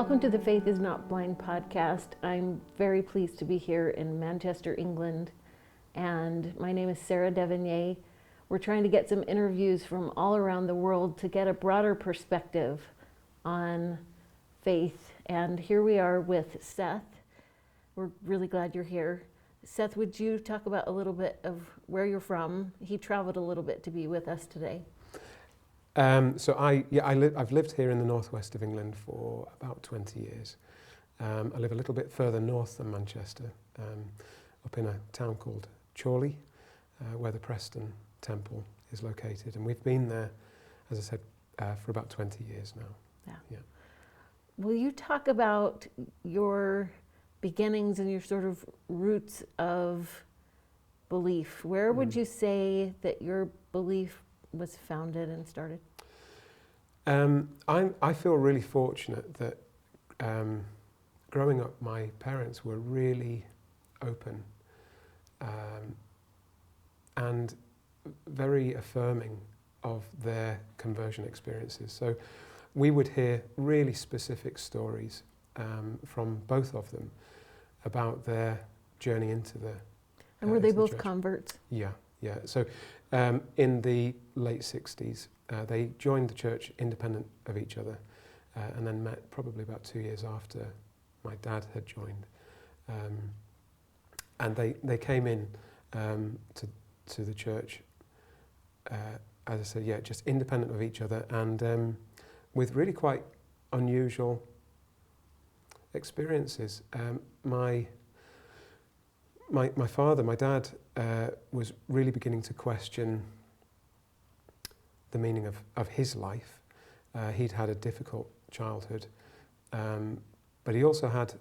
Welcome to the Faith is Not Blind podcast. I'm very pleased to be here in Manchester, England, and my name is Sarah Devonier. We're trying to get some interviews from all around the world to get a broader perspective on faith. And here we are with Seth. We're really glad you're here. Seth, would you talk about a little bit of where you're from? He traveled a little bit to be with us today. I've lived here in the northwest of England for about 20 years. I live a little bit further north than Manchester, up in a town called Chorley, where the Preston Temple is located. And we've been there, as I said, for about 20 years now. Yeah. Will you talk about your beginnings and your sort of roots of belief? Where would you say that your belief was founded and started? I feel really fortunate that growing up, my parents were really open and very affirming of their conversion experiences. So we would hear really specific stories from both of them about their journey into the And were they both church. converts? Yeah. So in the late 60s, they joined the church independent of each other and then met probably about 2 years after my dad had joined. And they came in to the church, as I said, just independent of each other and with really quite unusual experiences. My father, my dad, was really beginning to question the meaning of his life. He'd had a difficult childhood, but he also had,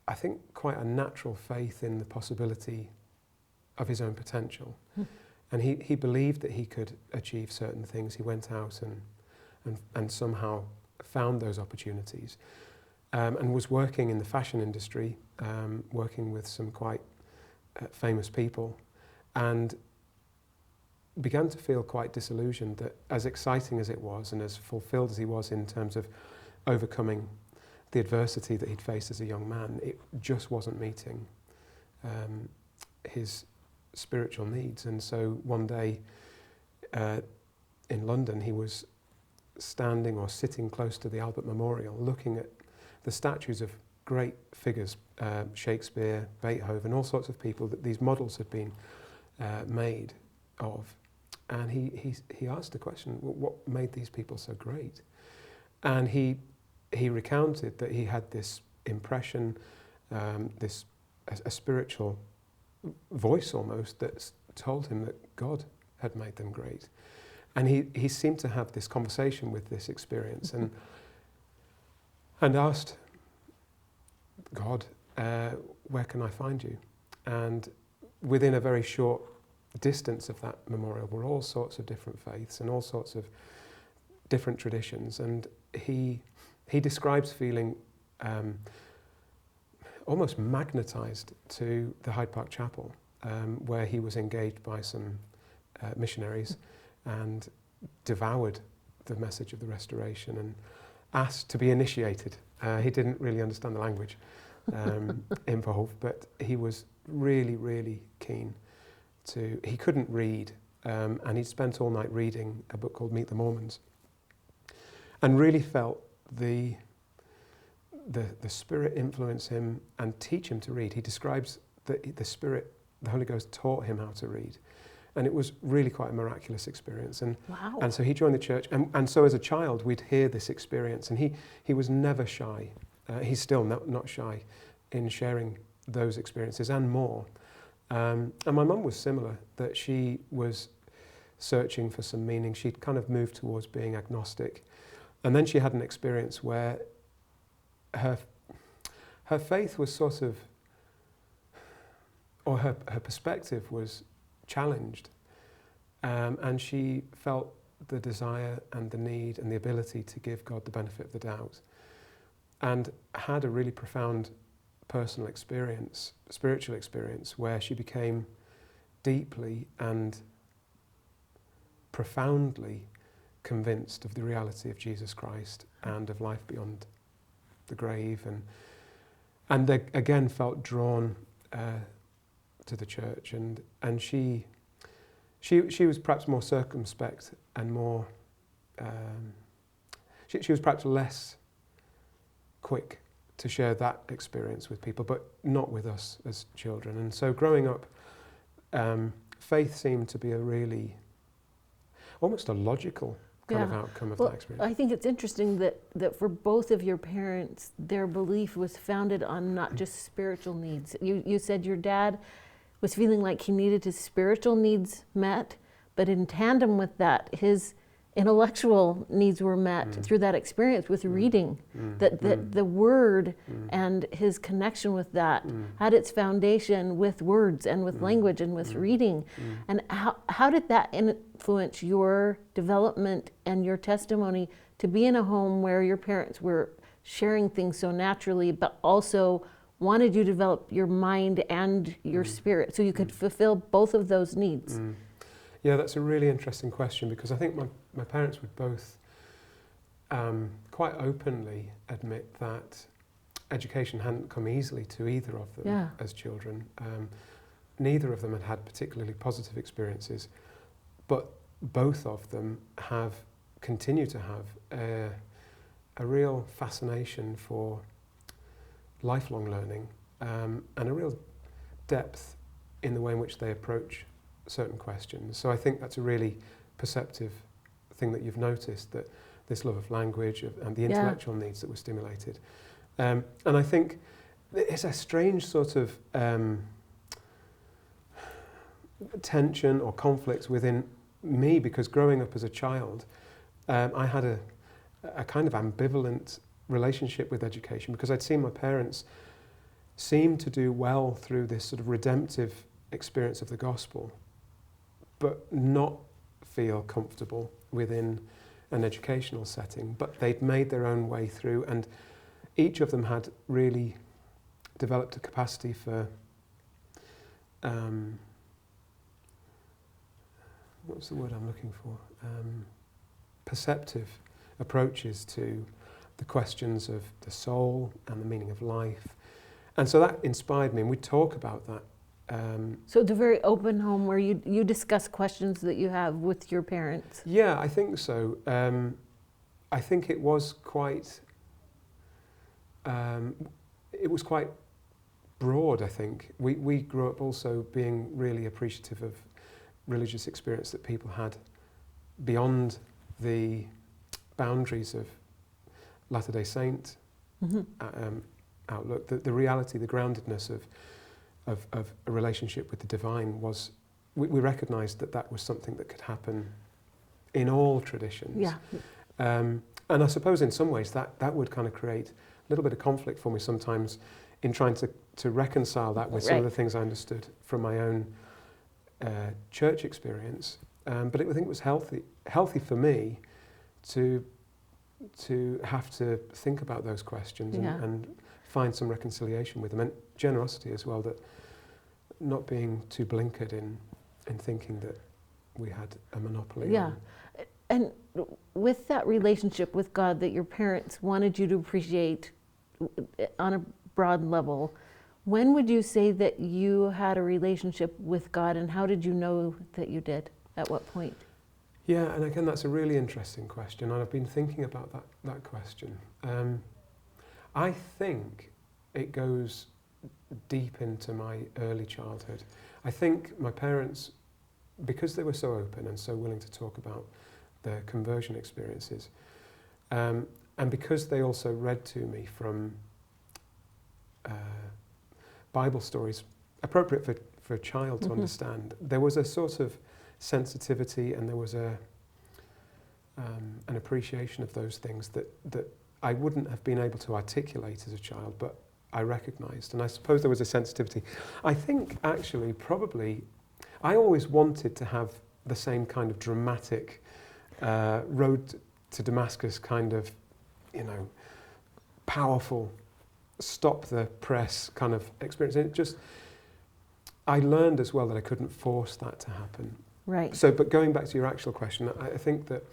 I think, quite a natural faith in the possibility of his own potential. And he believed that he could achieve certain things. He went out and somehow found those opportunities. And was working in the fashion industry, working with some quite famous people, and began to feel quite disillusioned that as exciting as it was and as fulfilled as he was in terms of overcoming the adversity that he'd faced as a young man, it just wasn't meeting his spiritual needs. And so one day in London, he was standing or sitting close to the Albert Memorial looking at the statues of great figures, Shakespeare, Beethoven, all sorts of people that these models had been made of. And he asked the question, what made these people so great? And he recounted that he had this impression, a spiritual voice almost, that told him that God had made them great. And he seemed to have this conversation with this experience and asked God, where can I find you? And within a very short distance of that memorial were all sorts of different faiths and all sorts of different traditions. And he describes feeling almost magnetized to the Hyde Park Chapel, where he was engaged by some missionaries and devoured the message of the Restoration and asked to be initiated. He didn't really understand the language involved, but he was really, really keen to. He couldn't read, and he'd spent all night reading a book called Meet the Mormons, and really felt the Spirit influence him and teach him to read. He describes that the Spirit, the Holy Ghost, taught him how to read. And it was really quite a miraculous experience. And, wow. And so he joined the church. And so as a child, we'd hear this experience. And he was never shy. He's still not shy in sharing those experiences and more. And my mum was similar, that she was searching for some meaning. She'd kind of moved towards being agnostic. And then she had an experience where her faith was sort of, or her perspective was challenged, and she felt the desire and the need and the ability to give God the benefit of the doubt, and had a really profound personal experience, spiritual experience, where she became deeply and profoundly convinced of the reality of Jesus Christ and of life beyond the grave, and they again felt drawn to the church, and she was perhaps more circumspect and more she was perhaps less quick to share that experience with people, but not with us as children. And so growing up, faith seemed to be a really, almost a logical kind of outcome of that experience. I think it's interesting that for both of your parents, their belief was founded on not just spiritual needs. You said your dad was feeling like he needed his spiritual needs met, but in tandem with that, his intellectual needs were met through that experience with reading, that the word and his connection with that had its foundation with words and with language and with reading. And how did that influence your development and your testimony to be in a home where your parents were sharing things so naturally, but also wanted you to develop your mind and your spirit so you could fulfill both of those needs? Yeah, that's a really interesting question, because I think my parents would both quite openly admit that education hadn't come easily to either of them as children. Neither of them had had particularly positive experiences, but both of them continue to have a real fascination for lifelong learning and a real depth in the way in which they approach certain questions. So I think that's a really perceptive thing that you've noticed, that this love of language and the intellectual needs that were stimulated. And I think it's a strange sort of tension or conflict within me, because growing up as a child, I had a kind of ambivalent relationship with education, because I'd seen my parents seem to do well through this sort of redemptive experience of the gospel, but not feel comfortable within an educational setting. But they'd made their own way through, and each of them had really developed a capacity for what's the word I'm looking for? Perceptive approaches to the questions of the soul and the meaning of life. And so that inspired me, and we talk about that. So it's a very open home where you discuss questions that you have with your parents. Yeah, I think so. I think it was quite broad, I think. We grew up also being really appreciative of religious experience that people had beyond the boundaries of Latter-day Saint outlook. The reality, the groundedness of a relationship with the divine was, we recognised that was something that could happen in all traditions. Yeah. And I suppose in some ways that would kind of create a little bit of conflict for me sometimes in trying to reconcile that with some of the things I understood from my own church experience. But I think it was healthy for me to have to think about those questions and find some reconciliation with them, and generosity as well, that not being too blinkered in thinking that we had a monopoly on. And with that relationship with God that your parents wanted you to appreciate on a broad level, when would you say that you had a relationship with God, and how did you know that you did? At what point? Yeah, and again, that's a really interesting question, and I've been thinking about that question. I think it goes deep into my early childhood. I think my parents, because they were so open and so willing to talk about their conversion experiences, and because they also read to me from Bible stories appropriate for a child to understand, there was a sort of sensitivity, and there was an appreciation of those things that I wouldn't have been able to articulate as a child, but I recognised. And I suppose there was a sensitivity. I think actually probably I always wanted to have the same kind of dramatic road to Damascus kind of, powerful, stop the press kind of experience. And I learned as well that I couldn't force that to happen. Right. So, but going back to your actual question, I think that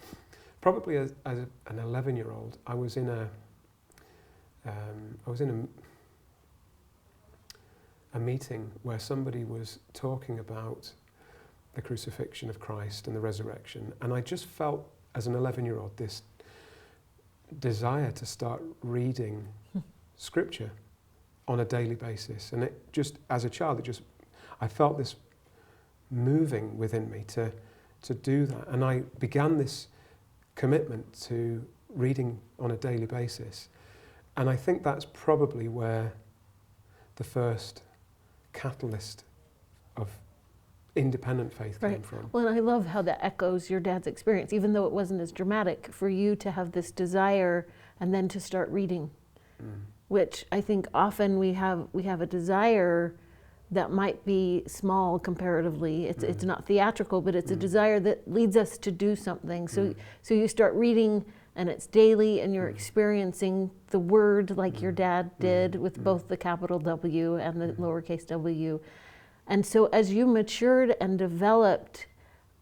probably as an 11-year-old, I was in a meeting where somebody was talking about the crucifixion of Christ and the resurrection, and I just felt as an 11-year-old this desire to start reading scripture on a daily basis. And it just, as a child, I felt this moving within me to do that. And I began this commitment to reading on a daily basis. And I think that's probably where the first catalyst of independent faith came from. Well, and I love how that echoes your dad's experience, even though it wasn't as dramatic, for you to have this desire and then to start reading, which I think often we have a desire that might be small comparatively. It's not theatrical, but it's a desire that leads us to do something. So you start reading, and it's daily, and you're experiencing the word like your dad did with both the capital W and the lowercase w. And so as you matured and developed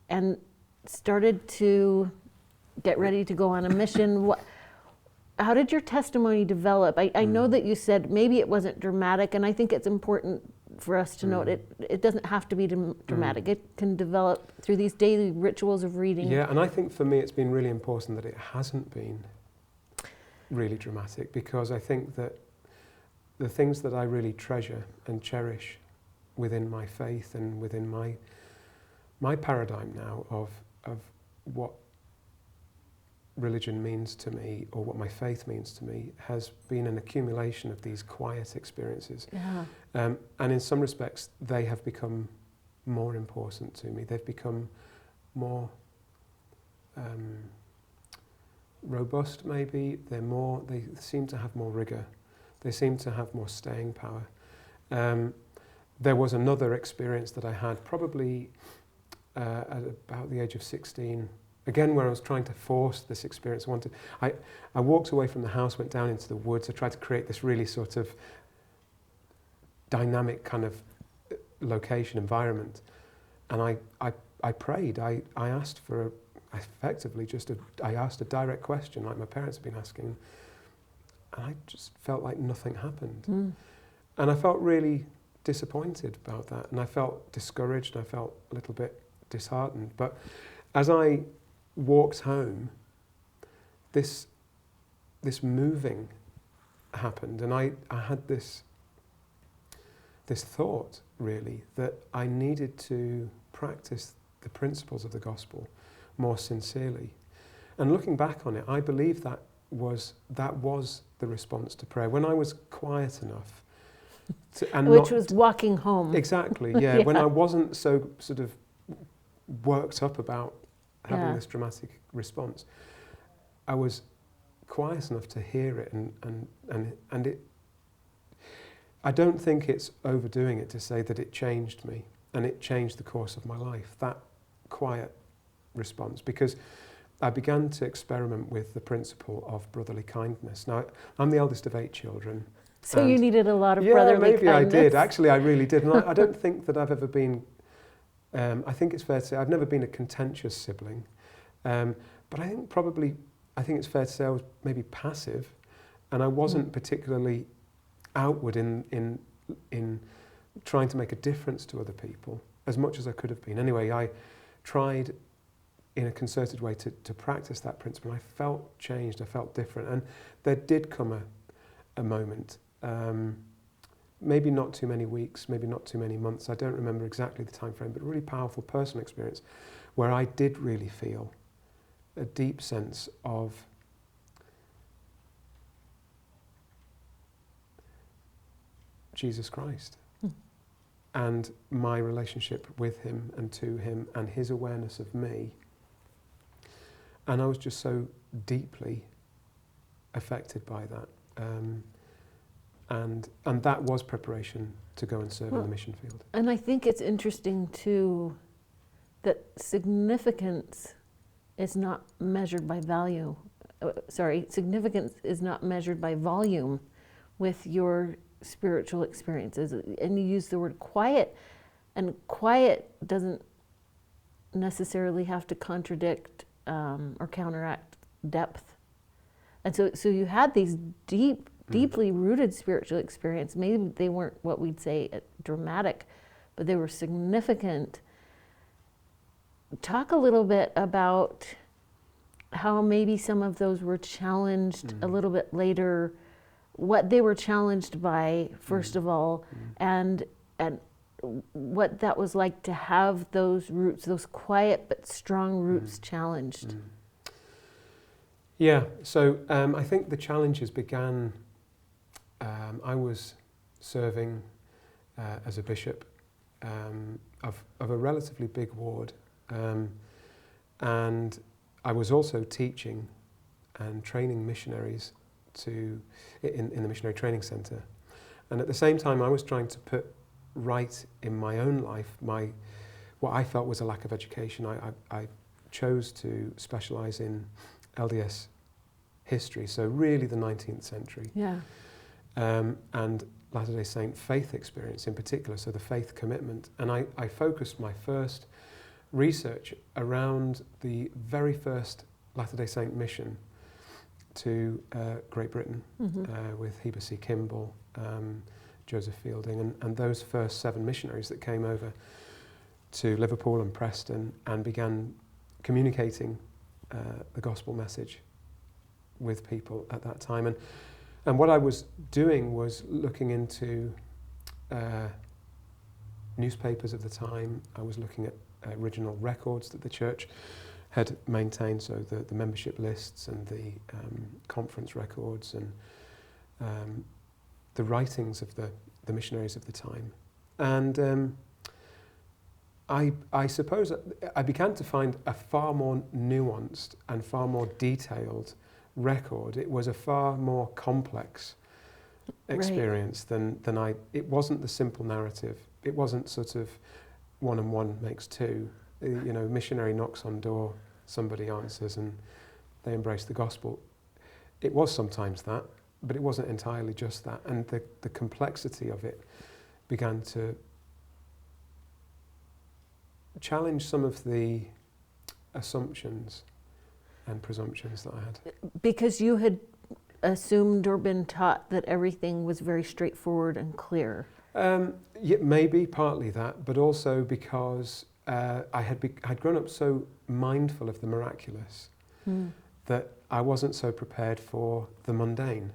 and started to get ready to go on a mission, how did your testimony develop? I know that you said maybe it wasn't dramatic, and I think it's important for us to note it doesn't have to be dramatic. It can develop through these daily rituals of reading. Yeah, and I think for me it's been really important that it hasn't been really dramatic, because I think that the things that I really treasure and cherish within my faith and within my paradigm now of what religion means to me, or what my faith means to me, has been an accumulation of these quiet experiences. Yeah. And in some respects, they have become more important to me. They've become more robust, maybe. They seem to have more rigor. They seem to have more staying power. There was another experience that I had probably at about the age of 16, again, where I was trying to force this experience. I walked away from the house, went down into the woods. I tried to create this really sort of dynamic kind of location, environment. And I prayed. I asked for, I asked a direct question like my parents had been asking. And I just felt like nothing happened. And I felt really disappointed about that. And I felt discouraged. I felt a little bit disheartened. But as I walked home, this moving happened, and I had this thought, really, that I needed to practice the principles of the gospel more sincerely. And looking back on it, I believe that was the response to prayer. When I was quiet enough which was walking home. Exactly, yeah. When I wasn't so sort of worked up about having this dramatic response, I was quiet enough to hear it, and it. I don't think it's overdoing it to say that it changed me, and it changed the course of my life, that quiet response, because I began to experiment with the principle of brotherly kindness. Now, I'm the eldest of 8 children. So you needed a lot of brotherly kindness. Yeah, maybe I did. Actually, I really did. And I don't think that I've ever been, I think it's fair to say, I've never been a contentious sibling. But I think it's fair to say I was maybe passive, and I wasn't particularly outward in trying to make a difference to other people as much as I could have been. Anyway, I tried in a concerted way to practice that principle. I felt changed, I felt different, and there did come a moment, maybe not too many weeks, maybe not too many months, I don't remember exactly the time frame, but a really powerful personal experience where I did really feel a deep sense of Jesus Christ and my relationship with him and to him and his awareness of me. And I was just so deeply affected by that. And that was preparation to go and serve in the mission field. And I think it's interesting too that significance is not measured by value. Significance is not measured by volume with your spiritual experiences. And you use the word quiet, and quiet doesn't necessarily have to contradict or counteract depth. And so you had these deeply rooted spiritual experience. Maybe they weren't what we'd say dramatic, but they were significant. Talk a little bit about how maybe some of those were challenged a little bit later, what they were challenged by, first of all, and what that was like to have those roots, those quiet but strong roots challenged. Yeah, so I think the challenges began, I was serving as a bishop of a relatively big ward, and I was also teaching and training missionaries in the missionary training centre. And at the same time I was trying to put right in my own life what I felt was a lack of education. I chose to specialise in LDS history, so really the 19th century. Yeah. And Latter-day Saint faith experience in particular, so the faith commitment. And I focused my first research around the very first Latter-day Saint mission to Great Britain with Heber C. Kimball, Joseph Fielding, and those first 7 missionaries that came over to Liverpool and Preston and began communicating the gospel message with people at that time. And what I was doing was looking into newspapers of the time. I was looking at original records that the church had maintained, so the membership lists and the conference records and the writings of the missionaries of the time. And I suppose I began to find a far more nuanced and far more detailed record. It was a far more complex experience than it wasn't the simple narrative. It wasn't sort of 1 and 1 makes 2. You know, missionary knocks on door, somebody answers and they embrace the gospel. It was sometimes that, but it wasn't entirely just that. And the complexity of it began to challenge some of the assumptions and presumptions that I had. Because you had assumed or been taught that everything was very straightforward and clear. Yeah, maybe partly that, but also because I had grown up so mindful of the miraculous that I wasn't so prepared for the mundane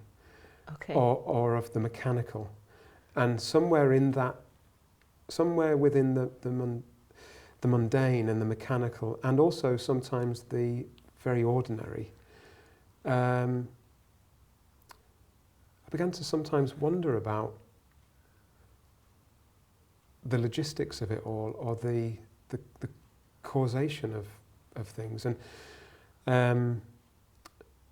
or of the mechanical. And somewhere within the mundane and the mechanical, and also sometimes the very ordinary, I began to sometimes wonder about the logistics of it all, or the causation of things. And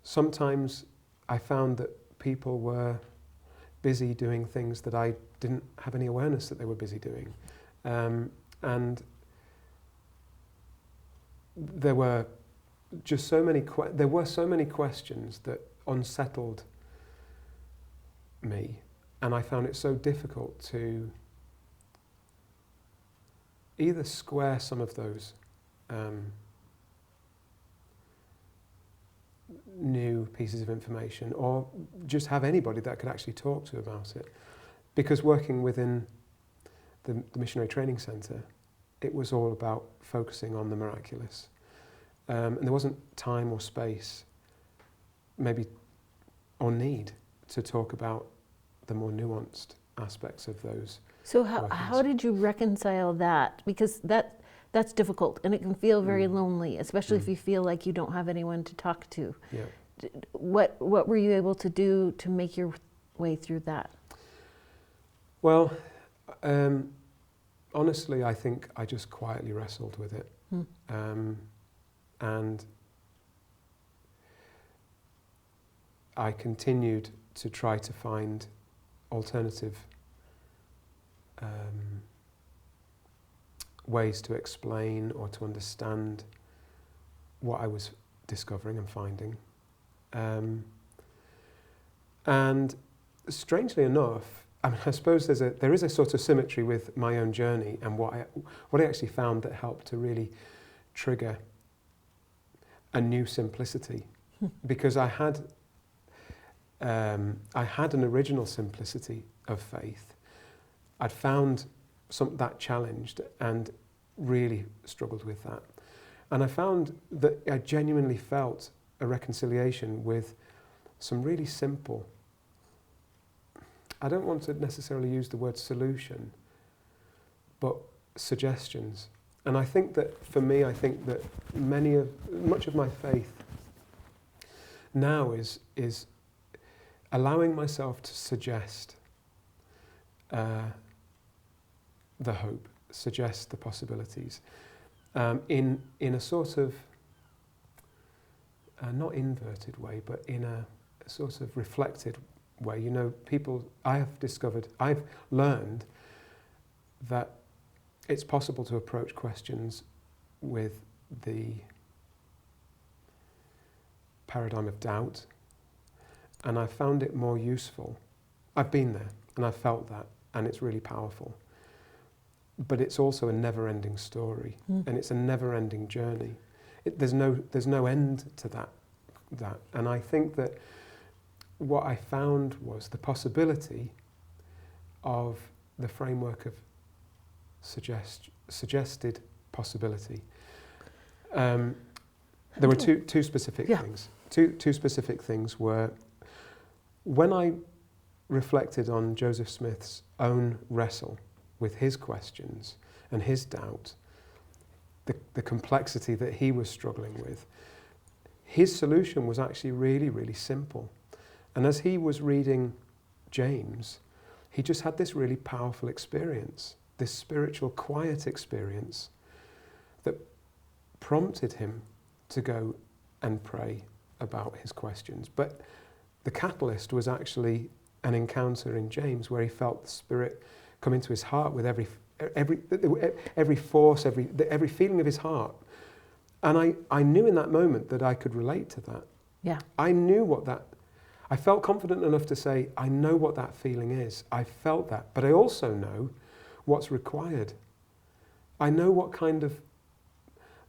sometimes I found that people were busy doing things that I didn't have any awareness that they were busy doing. And there were just so many questions that unsettled me, and I found it so difficult to either square some of those new pieces of information or just have anybody that I could actually talk to about it. Because working within the missionary training centre, it was all about focusing on the miraculous. And there wasn't time or space, maybe, or need to talk about the more nuanced aspects of those. So how did you reconcile that? Because that's difficult, and it can feel very lonely, especially if you feel like you don't have anyone to talk to. Yeah. What were you able to do to make your way through that? Well, honestly, I think I just quietly wrestled with it. And I continued to try to find alternative ways to explain or to understand what I was discovering and finding. And strangely enough, I mean, I suppose there is a sort of symmetry with my own journey and what I actually found that helped to really trigger a new simplicity, because I had an original simplicity of faith. I'd found that challenged and really struggled with that. And I found that I genuinely felt a reconciliation with some really simple, I don't want to necessarily use the word solution, but suggestions. And I think that for me, I think that much of my faith now is allowing myself to suggest the hope, suggest the possibilities, in a sort of not inverted way, but in a sort of reflected way. You know, I've learned that it's possible to approach questions with the paradigm of doubt, and I found it more useful. I've been there and I've felt that, and it's really powerful. But it's also a never-ending story, and it's a never-ending journey. There's no end to that. And I think that what I found was the possibility of the framework of suggested possibility. There were two specific things. Two specific things were, when I reflected on Joseph Smith's own wrestle with his questions and his doubt, the complexity that he was struggling with, his solution was actually really, really simple. And as he was reading James, he just had this really powerful experience, this spiritual quiet experience that prompted him to go and pray about his questions. But the catalyst was actually an encounter in James where he felt the Spirit come into his heart with every force, every feeling of his heart. And I knew in that moment that I could relate to that. Yeah. I felt confident enough to say, I know what that feeling is. I felt that, but I also know what's required. I know what kind of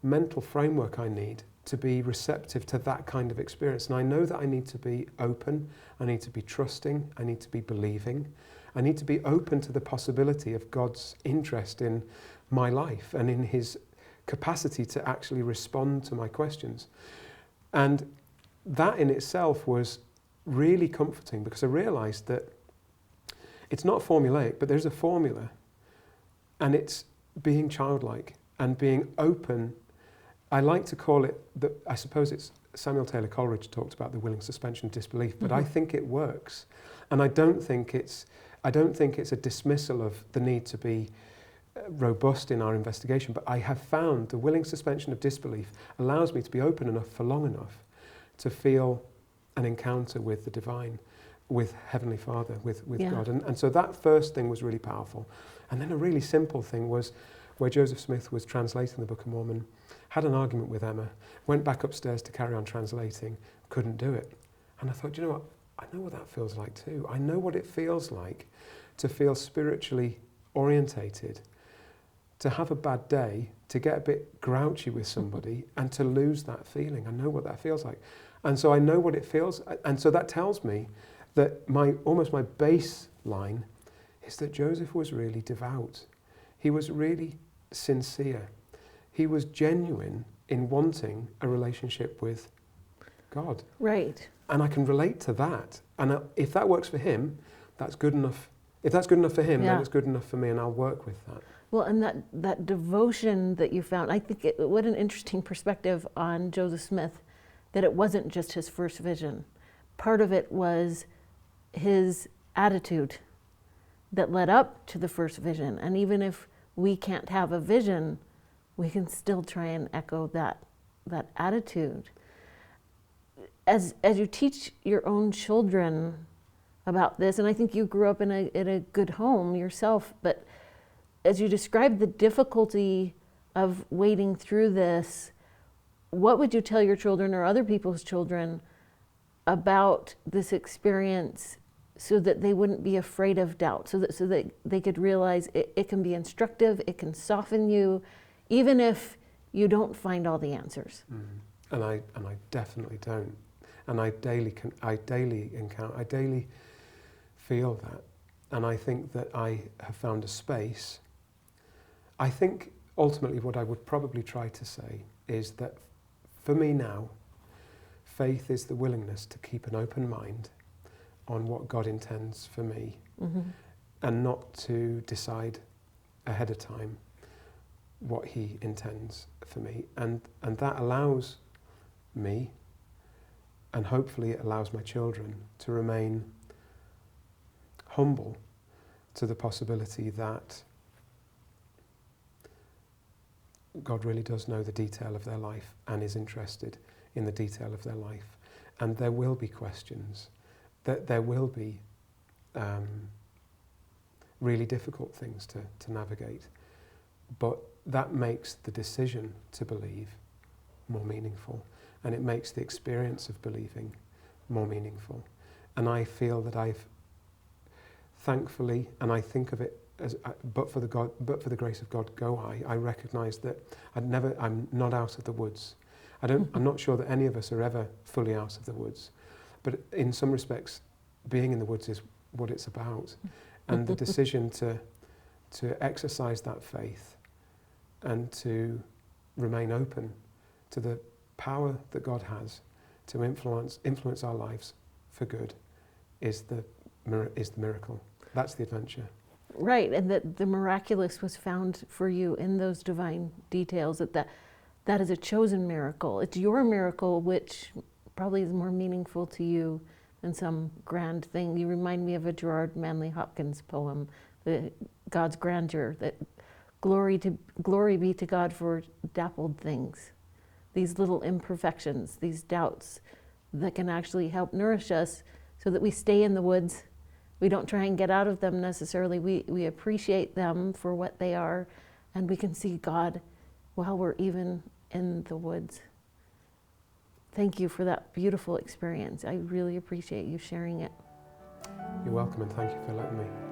mental framework I need to be receptive to that kind of experience. And I know that I need to be open, I need to be trusting, I need to be believing, I need to be open to the possibility of God's interest in my life and in his capacity to actually respond to my questions. And that in itself was really comforting, because I realized that it's not formulaic, but there's a formula, and it's being childlike and being open. I like to call it, I suppose it's Samuel Taylor Coleridge talked about the willing suspension of disbelief, but I think it works. And I don't think it's a dismissal of the need to be robust in our investigation, but I have found the willing suspension of disbelief allows me to be open enough for long enough to feel an encounter with the divine, with Heavenly Father, with God. And so that first thing was really powerful. And then a really simple thing was where Joseph Smith was translating the Book of Mormon, had an argument with Emma, went back upstairs to carry on translating, couldn't do it. And I thought, you know what? I know what that feels like too. I know what it feels like to feel spiritually orientated, to have a bad day, to get a bit grouchy with somebody and to lose that feeling. I know what that feels like. And so I know what it feels. And so that tells me that almost my baseline is that Joseph was really devout. He was really sincere. He was genuine in wanting a relationship with God. Right. And I can relate to that. And if that works for him, that's good enough. If that's good enough for him, then it's good enough for me, and I'll work with that. Well, and that devotion that you found, I think what an interesting perspective on Joseph Smith, that it wasn't just his first vision. Part of it was his attitude that led up to the first vision. And even if we can't have a vision, we can still try and echo that attitude. As you teach your own children about this, and I think you grew up in a good home yourself, but as you describe the difficulty of wading through this, what would you tell your children or other people's children about this experience so that they wouldn't be afraid of doubt, so that they could realize it can be instructive, it can soften you, even if you don't find all the answers? and I definitely don't. And I daily feel that. And I think that I have found a space. I think ultimately what I would probably try to say is that for me now, faith is the willingness to keep an open mind on what God intends for me, and not to decide ahead of time what he intends for me. And that allows me, and hopefully it allows my children, to remain humble to the possibility that God really does know the detail of their life and is interested in the detail of their life. And there will be questions, that there will be really difficult things to navigate. But that makes the decision to believe more meaningful, and it makes the experience of believing more meaningful. And I feel that I've, thankfully, and I think of it as, but for the grace of God, go I recognise that I'm not out of the woods. I'm not sure that any of us are ever fully out of the woods, but in some respects, being in the woods is what it's about. And the decision to exercise that faith and to remain open to the power that God has to influence our lives for good is the miracle. That's the adventure. Right, and that the miraculous was found for you in those divine details, that is a chosen miracle. It's your miracle, which probably is more meaningful to you than some grand thing. You remind me of a Gerard Manley Hopkins poem, God's grandeur, that glory be to God for dappled things, these little imperfections, these doubts that can actually help nourish us so that we stay in the woods. We don't try and get out of them necessarily. We appreciate them for what they are, and we can see God while we're even in the woods. Thank you for that beautiful experience. I really appreciate you sharing it. You're welcome, and thank you for letting me.